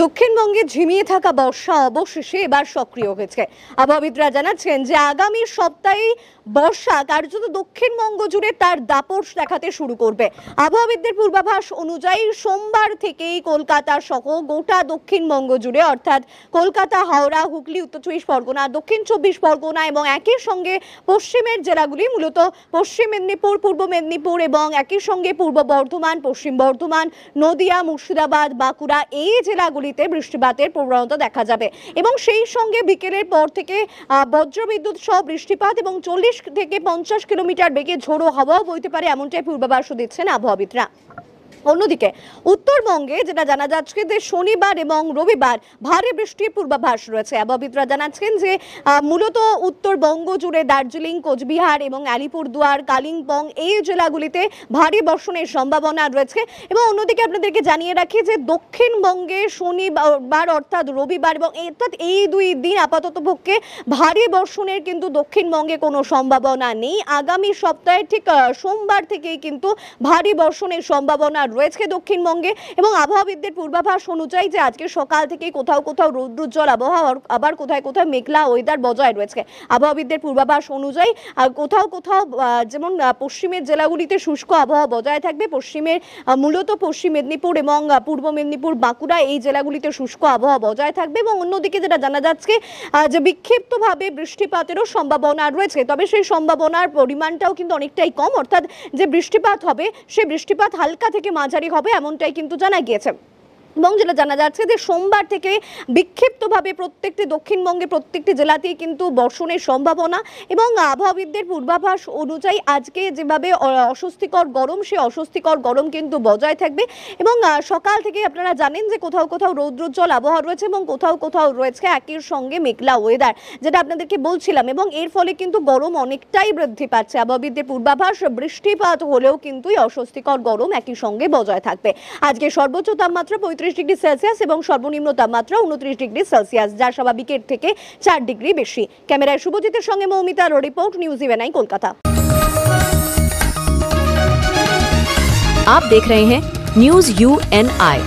দক্ষিণবঙ্গে ঝিমিয়ে থাকা বর্ষা অবশেষে এবার সক্রিয় হয়েছে। আবহাওয়াবিদরা জানাচ্ছেন যে আগামী সপ্তাহে বর্ষা কার্যত দক্ষিণবঙ্গ জুড়ে তার দাপট দেখাতে শুরু করবে। আবহাওয়াবিদদের পূর্বাভাস অনুযায়ী সোমবার থেকেই কলকাতা সহ গোটা দক্ষিণবঙ্গ জুড়ে অর্থাৎ কলকাতা, হাওড়া, হুগলি, উত্তর চব্বিশ পরগনা, দক্ষিণ চব্বিশ পরগনা এবং একই সঙ্গে পশ্চিমের জেলাগুলি মূলত পশ্চিম মেদিনীপুর, পূর্ব মেদিনীপুর এবং একই সঙ্গে পূর্ব বর্ধমান, পশ্চিম বর্ধমান, নদিয়া, মুর্শিদাবাদ, বাঁকুড়া এই জেলাগুলিতে বৃষ্টিপাতের প্রবণতা দেখা যাবে এবং সেই সঙ্গে বিকেলের পর থেকে বজ্রবিদ্যুৎ সহ বৃষ্টিপাত এবং 40 থেকে 50 কিলোমিটার বেগে ঝোড়ো হাওয়াও বইতে পারে, এমনটাই পূর্বাভাসও দিচ্ছেন আবহাওয়াবিদরা। অন্যদিকে উত্তরবঙ্গে যেটা জানা যাচ্ছে যে শনিবার এবং রবিবার ভারী বৃষ্টির পূর্বাভাস রয়েছে। আবহাওয়াবিদরা জানাচ্ছেন যে মূলত উত্তরবঙ্গ জুড়ে দার্জিলিং, কোচবিহার এবং আলিপুরদুয়ার, কালিম্পং এই জেলাগুলিতে ভারী বর্ষণের সম্ভাবনা রয়েছে। এবং অন্যদিকে আপনাদেরকে জানিয়ে রাখি যে দক্ষিণবঙ্গে শনিবার অর্থাৎ রবিবার এবং অর্থাৎ এই দুই দিন আপাতত পক্ষে ভারী বর্ষণের কিন্তু দক্ষিণবঙ্গে কোনো সম্ভাবনা নেই। আগামী সপ্তাহে ঠিক সোমবার থেকেই কিন্তু ভারী বর্ষণের সম্ভাবনা রয়েছে দক্ষিণবঙ্গে এবং আবহাওয়াবিদদের পূর্বাভাস অনুযায়ী যে আজকে সকাল থেকে কোথাও কোথাও রৌদ্রোজ্জ্বল আবহাওয়া আবার কোথায় কোথাও মেঘলা ওয়েদার বজায় রয়েছে। আবহাওয়াবিদদের পূর্বাভাস অনুযায়ী কোথাও কোথাও যেমন পশ্চিমের জেলাগুলিতে শুষ্ক আবহাওয়া বজায় থাকবে, মূলত পশ্চিম মেদিনীপুর এবং পূর্ব মেদিনীপুর, বাঁকুড়া এই জেলাগুলিতে শুষ্ক আবহাওয়া বজায় থাকবে এবং অন্যদিকে যেটা জানা যাচ্ছে যে বিক্ষিপ্তভাবে বৃষ্টিপাতেরও সম্ভাবনা রয়েছে, তবে সেই সম্ভাবনার পরিমাণটাও কিন্তু অনেকটাই কম, অর্থাৎ যে বৃষ্টিপাত হবে সেই বৃষ্টিপাত হালকা থেকে মাঝারি হবে এমনটাই কিন্তু জানা গিয়েছে। এবং যেটা জানা যাচ্ছে যে সোমবার থেকে বিক্ষিপ্তভাবে প্রত্যেকটি দক্ষিণবঙ্গে প্রত্যেকটি জেলাতেই কিন্তু বর্ষণের সম্ভাবনা এবং আবহাওয়াবিদদের পূর্বাভাস অনুযায়ী আজকে যেভাবে অস্বস্তিকর গরম, সেই অস্বস্তিকর গরম কিন্তু বজায় থাকবে এবং সকাল থেকে আপনারা জানেন যে কোথাও কোথাও রৌদ্রোজ্জ্বল আবহাওয়া রয়েছে এবং কোথাও কোথাও রয়েছে একই সঙ্গে মেঘলা ওয়েদার, যেটা আপনাদেরকে বলছিলাম এবং এর ফলে কিন্তু গরম অনেকটাই বৃদ্ধি পাচ্ছে। আবহাওয়াবিদদের পূর্বাভাস বৃষ্টিপাত হলেও কিন্তু অস্বস্তিকর গরম একই সঙ্গে বজায় থাকবে। আজকে সর্বোচ্চ তাপমাত্রা 35 ডিগ্রি সেলসিয়াস এবং সর্বনিম্ন তাপমাত্রা 29 ডিগ্রি সেলসিয়াস, যা স্বাভাবিকের থেকে 4 ডিগ্রি বেশি। ক্যামেরায় শুভজিতের সঙ্গে মৌমিতার রিপোর্ট, নিউজ ইভেনাই কলকাতা। आप देख रहे हैं न्यूज UNI।